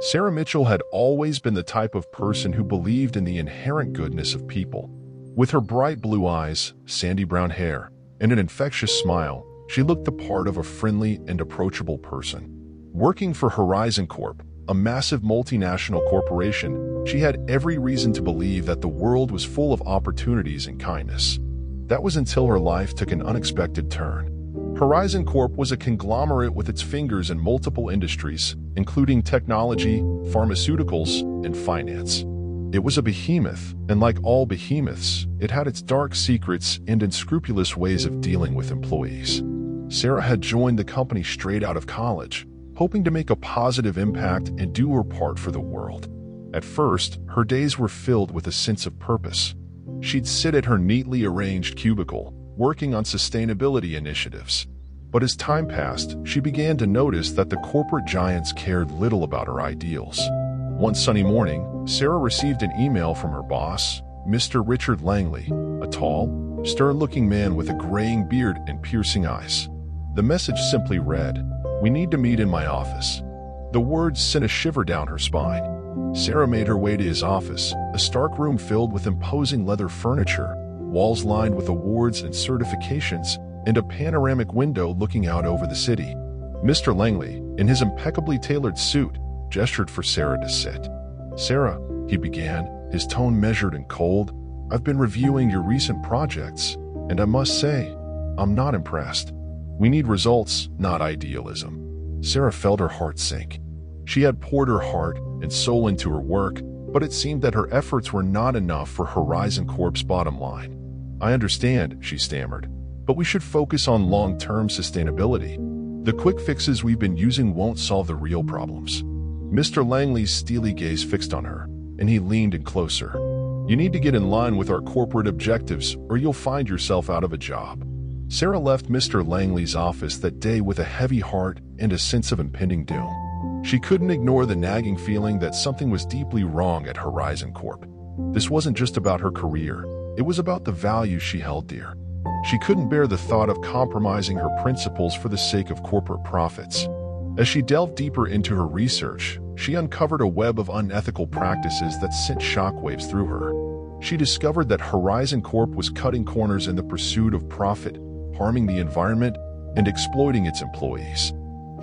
Sarah Mitchell had always been the type of person who believed in the inherent goodness of people. With her bright blue eyes, sandy brown hair, and an infectious smile, she looked the part of a friendly and approachable person. Working for Horizon Corp, a massive multinational corporation, she had every reason to believe that the world was full of opportunities and kindness. That was until her life took an unexpected turn. Horizon Corp was a conglomerate with its fingers in multiple industries, including technology, pharmaceuticals, and finance. It was a behemoth, and like all behemoths, it had its dark secrets and unscrupulous ways of dealing with employees. Sarah had joined the company straight out of college, hoping to make a positive impact and do her part for the world. At first, her days were filled with a sense of purpose. She'd sit at her neatly arranged cubicle, working on sustainability initiatives. But as time passed, she began to notice that the corporate giants cared little about her ideals. One sunny morning, Sarah received an email from her boss, Mr. Richard Langley, a tall, stern-looking man with a graying beard and piercing eyes. The message simply read, "We need to meet in my office." The words sent a shiver down her spine. Sarah made her way to his office, a stark room filled with imposing leather furniture, walls lined with awards and certifications, and a panoramic window looking out over the city. Mr. Langley, in his impeccably tailored suit, gestured for Sarah to sit. "Sarah," he began, his tone measured and cold, "I've been reviewing your recent projects, and I must say, I'm not impressed. We need results, not idealism." Sarah felt her heart sink. She had poured her heart and soul into her work, but it seemed that her efforts were not enough for Horizon Corp's bottom line. "I understand," she stammered, "but we should focus on long-term sustainability. The quick fixes we've been using won't solve the real problems." Mr. Langley's steely gaze fixed on her, and he leaned in closer. "You need to get in line with our corporate objectives, or you'll find yourself out of a job." Sarah left Mr. Langley's office that day with a heavy heart and a sense of impending doom. She couldn't ignore the nagging feeling that something was deeply wrong at Horizon Corp. This wasn't just about her career, it was about the values she held dear. She couldn't bear the thought of compromising her principles for the sake of corporate profits. As she delved deeper into her research, she uncovered a web of unethical practices that sent shockwaves through her. She discovered that Horizon Corp was cutting corners in the pursuit of profit, harming the environment, and exploiting its employees.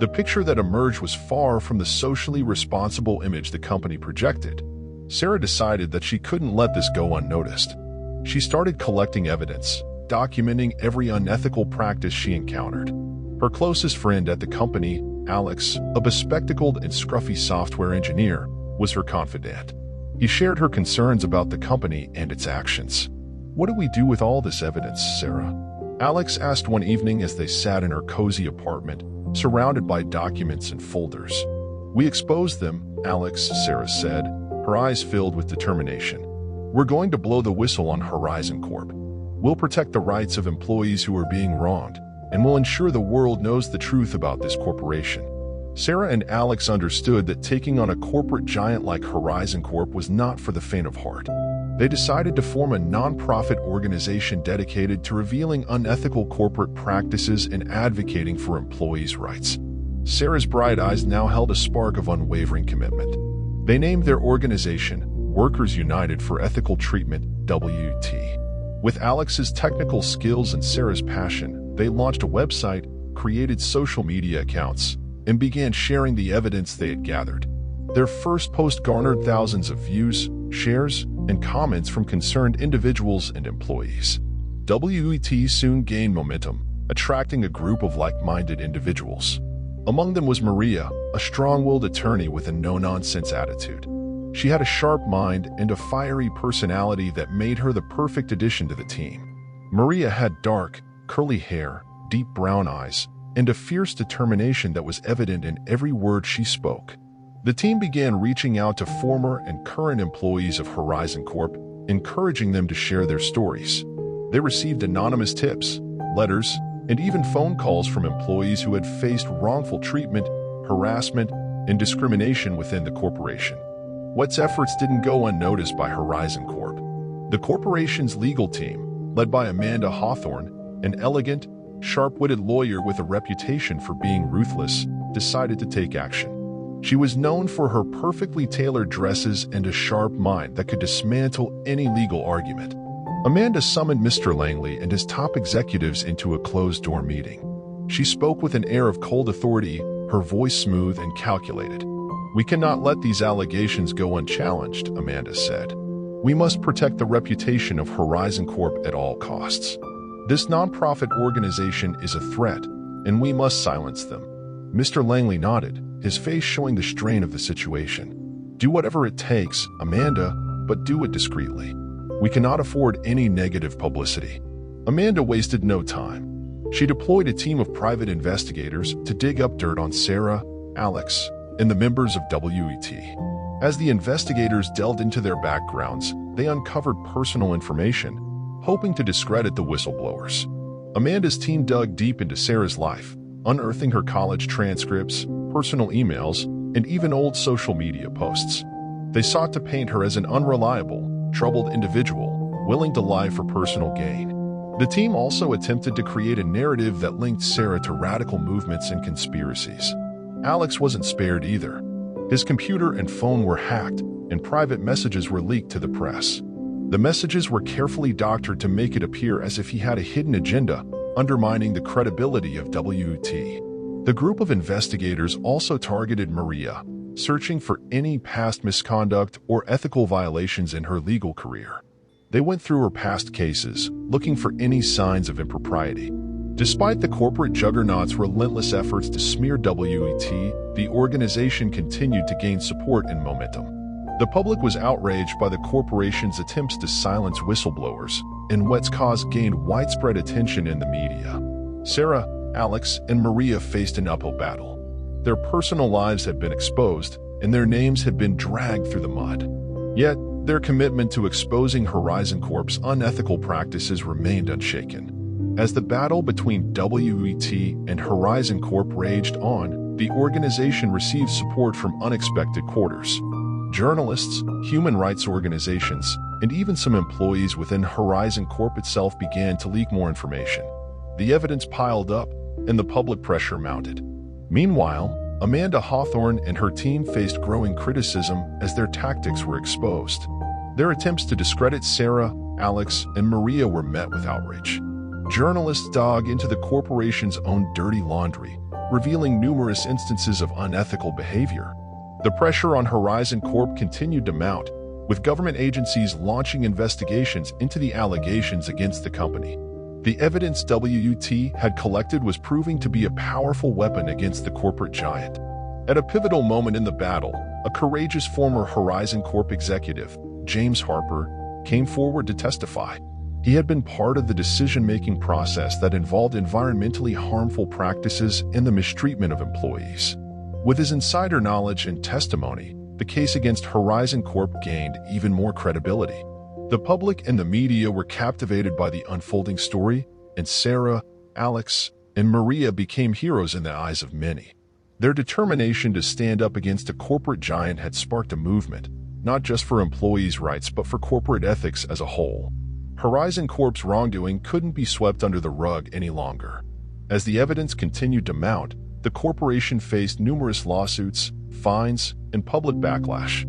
The picture that emerged was far from the socially responsible image the company projected. Sarah decided that she couldn't let this go unnoticed. She started collecting evidence, documenting every unethical practice she encountered. Her closest friend at the company, Alex, a bespectacled and scruffy software engineer, was her confidant. He shared her concerns about the company and its actions. "What do we do with all this evidence, Sarah?" Alex asked one evening as they sat in her cozy apartment, surrounded by documents and folders. "We exposed them," Alex, Sarah said, her eyes filled with determination. "We're going to blow the whistle on Horizon Corp. We'll protect the rights of employees who are being wronged, and we'll ensure the world knows the truth about this corporation." Sarah and Alex understood that taking on a corporate giant like Horizon Corp was not for the faint of heart. They decided to form a non-profit organization dedicated to revealing unethical corporate practices and advocating for employees' rights. Sarah's bright eyes now held a spark of unwavering commitment. They named their organization Workers United for Ethical Treatment, WT. With Alex's technical skills and Sarah's passion, they launched a website, created social media accounts, and began sharing the evidence they had gathered. Their first post garnered thousands of views, shares, and comments from concerned individuals and employees. WET soon gained momentum, attracting a group of like-minded individuals. Among them was Maria, a strong-willed attorney with a no-nonsense attitude. She had a sharp mind and a fiery personality that made her the perfect addition to the team. Maria had dark, curly hair, deep brown eyes, and a fierce determination that was evident in every word she spoke. The team began reaching out to former and current employees of Horizon Corp, encouraging them to share their stories. They received anonymous tips, letters, and even phone calls from employees who had faced wrongful treatment, harassment, and discrimination within the corporation. WET's efforts didn't go unnoticed by Horizon Corp. The corporation's legal team, led by Amanda Hawthorne, an elegant, sharp-witted lawyer with a reputation for being ruthless, decided to take action. She was known for her perfectly tailored dresses and a sharp mind that could dismantle any legal argument. Amanda summoned Mr. Langley and his top executives into a closed-door meeting. She spoke with an air of cold authority, her voice smooth and calculated. "We cannot let these allegations go unchallenged," Amanda said. "We must protect the reputation of Horizon Corp at all costs. This nonprofit organization is a threat, and we must silence them." Mr. Langley nodded, his face showing the strain of the situation. "Do whatever it takes, Amanda, but do it discreetly. We cannot afford any negative publicity." Amanda wasted no time. She deployed a team of private investigators to dig up dirt on Sarah, Alex, and the members of WET. As the investigators delved into their backgrounds, they uncovered personal information, hoping to discredit the whistleblowers. Amanda's team dug deep into Sarah's life, unearthing her college transcripts, personal emails, and even old social media posts. They sought to paint her as an unreliable, troubled individual, willing to lie for personal gain. The team also attempted to create a narrative that linked Sarah to radical movements and conspiracies. Alex wasn't spared either. His computer and phone were hacked, and private messages were leaked to the press. The messages were carefully doctored to make it appear as if he had a hidden agenda, undermining the credibility of WET. The group of investigators also targeted Maria, searching for any past misconduct or ethical violations in her legal career. They went through her past cases, looking for any signs of impropriety. Despite the corporate juggernaut's relentless efforts to smear WET, the organization continued to gain support and momentum. The public was outraged by the corporation's attempts to silence whistleblowers, and WET's cause gained widespread attention in the media. Sarah, Alex, and Maria faced an uphill battle. Their personal lives had been exposed, and their names had been dragged through the mud. Yet, their commitment to exposing Horizon Corp's unethical practices remained unshaken. As the battle between WET and Horizon Corp raged on, the organization received support from unexpected quarters. Journalists, human rights organizations, and even some employees within Horizon Corp itself began to leak more information. The evidence piled up, and the public pressure mounted. Meanwhile, Amanda Hawthorne and her team faced growing criticism as their tactics were exposed. Their attempts to discredit Sarah, Alex, and Maria were met with outrage. Journalists dug into the corporation's own dirty laundry, revealing numerous instances of unethical behavior. The pressure on Horizon Corp continued to mount, with government agencies launching investigations into the allegations against the company. The evidence WET had collected was proving to be a powerful weapon against the corporate giant. At a pivotal moment in the battle, a courageous former Horizon Corp executive, James Harper, came forward to testify. He had been part of the decision-making process that involved environmentally harmful practices and the mistreatment of employees. With his insider knowledge and testimony, the case against Horizon Corp gained even more credibility. The public and the media were captivated by the unfolding story, and Sarah, Alex, and Maria became heroes in the eyes of many. Their determination to stand up against a corporate giant had sparked a movement, not just for employees' rights but for corporate ethics as a whole. Horizon Corp's wrongdoing couldn't be swept under the rug any longer. As the evidence continued to mount, the corporation faced numerous lawsuits, fines, and public backlash.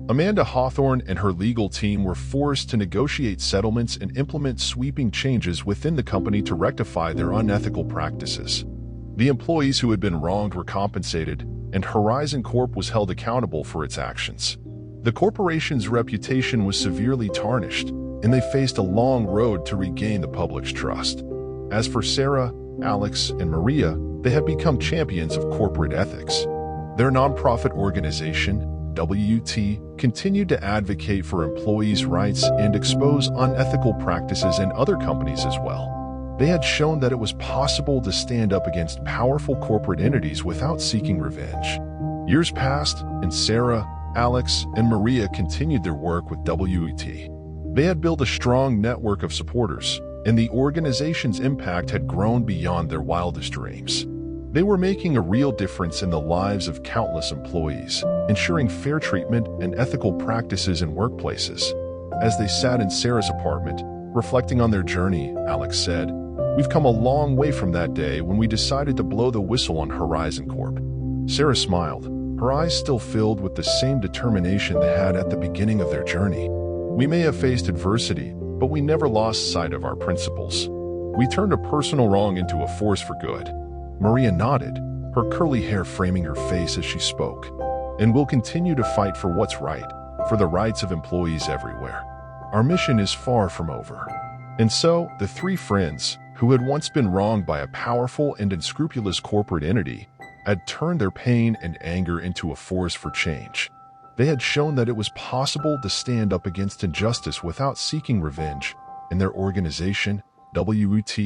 Amanda Hawthorne and her legal team were forced to negotiate settlements and implement sweeping changes within the company to rectify their unethical practices. The employees who had been wronged were compensated, and Horizon Corp was held accountable for its actions. The corporation's reputation was severely tarnished, and they faced a long road to regain the public's trust. As for Sarah, Alex, and Maria, they had become champions of corporate ethics. Their nonprofit organization, WET, continued to advocate for employees' rights and expose unethical practices in other companies as well. They had shown that it was possible to stand up against powerful corporate entities without seeking revenge. Years passed, and Sarah, Alex, and Maria continued their work with WET. They had built a strong network of supporters, and the organization's impact had grown beyond their wildest dreams. They were making a real difference in the lives of countless employees, ensuring fair treatment and ethical practices in workplaces. As they sat in Sarah's apartment, reflecting on their journey, Alex said, "We've come a long way from that day when we decided to blow the whistle on Horizon Corp." Sarah smiled, her eyes still filled with the same determination they had at the beginning of their journey. We may have faced adversity, but we never lost sight of our principles. We turned a personal wrong into a force for good. Maria nodded, her curly hair framing her face as she spoke. And we'll continue to fight for what's right, for the rights of employees everywhere. Our mission is far from over. And so, the three friends, who had once been wronged by a powerful and unscrupulous corporate entity, had turned their pain and anger into a force for change. They had shown that it was possible to stand up against injustice without seeking revenge, and their organization, WET,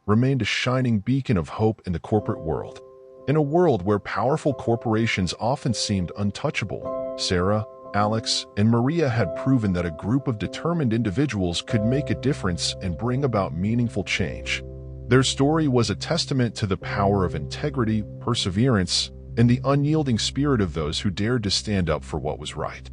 remained a shining beacon of hope in the corporate world. In a world where powerful corporations often seemed untouchable, Sarah, Alex, and Maria had proven that a group of determined individuals could make a difference and bring about meaningful change. Their story was a testament to the power of integrity, perseverance, and the unyielding spirit of those who dared to stand up for what was right.